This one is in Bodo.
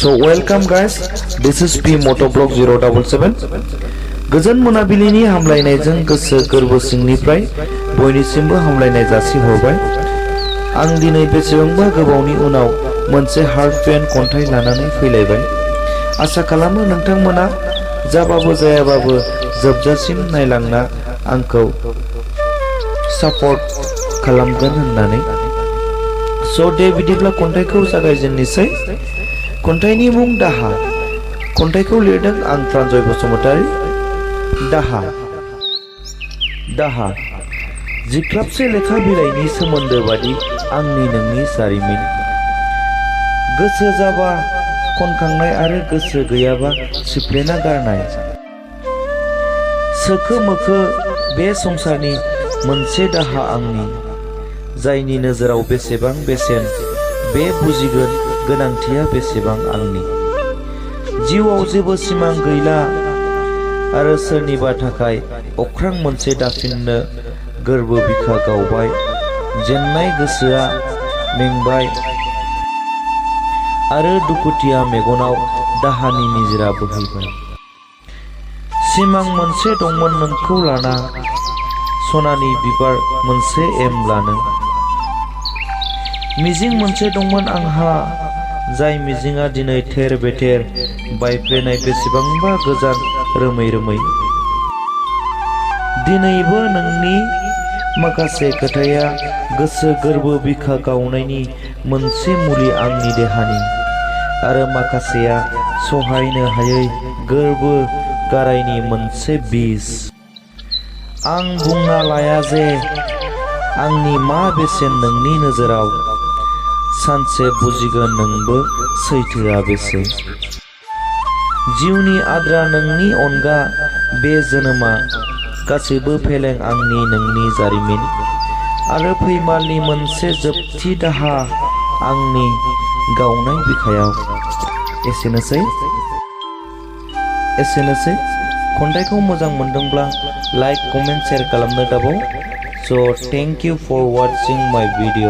So welcome guys, this is P Motovlog 077. गोजोन मोनाबिलिनि हामलायनायजों गोसो गोरबो सिंनिफ्राय बयनिसिमबो हामलायनाय जासिहरबाय। आं दिनै बेसेबांबा गोबावनि उनाव मोनसे हार्ट पेन खन्थाइ लानानै फैलायबाय। आसा खालामो नोंथांमोना जाबाबो जायाबाबो जोबजासिम नायलांना आंखौ सापर्ट खालामगोन होननानै। सो दे बिदिब्ला खन्थाइखौ जागायजेननोसै। खन्थाइनि मुं दाहा। खन्थाइखौ लिरदों आं प्रान्जय बसुमतारी। दाहा दाहा जिख्लाबसे लेखा बिलाइनि सोमोन्दो बादि आंनि नोंनि जारिमिन। गोसो जाबा खनखांनाय आरो गोसो गैयाबा सिफ्लेना गारनाय। सोखो मोखो बे संसारनि मोनसे दाहा आंनि, जायनि नोजोराव बेसेबां बेसेन बे बुजिगोन गोनांथिया बेसेबां आंनि। जिउआव जेबो सिमां गैला आरो सोरनिबा थाखाय अख्रां मोनसे दाफिननो गोरबो बिखा गावबाय। जेननाय गोसोआ मेंबाय आरो दुखुथिया मेगनाव दाहानि निजोरा बोहैबाय। सिमां मोनसे दंमोन नोंखौ लाना, सनानि बिबार मोनसे एम लानो। मिजिं मोनसे दंमोन आंहा, जाय मिजिंआ दिनै थेर बेथेर बायफ्लेनाय बेसेबांबा गोजान रोमै रोमै। दिनैबो नोंनि माखासे खोथाया गोसो गोरबो बिखा गावनायनि मोनसे मुलि आंनि देहानि, आरो माखासेया सहायनो हायै गोरबो गारायनि मोनसे बिस। आं बुंना लाया जे आंनि मा बेसेन नोंनि नोजोराव, सानसे बुजिगोन नोंबो सैथोआ बेसे। जिउनि आद्रा नोंनि अनगा बे जोनोमा गासैबो फेलें आंनि नोंनि जारिमिन, आरो फैमालनि मोनसे जोबथि दाहा आंनि गावनाय बिखायाव। एसेनोसै। खन्थाइखौ मोजां मोनदोंब्ला लाइक कमेन्ट शेयार खालामनो दाबाव। So thank you for watching my video.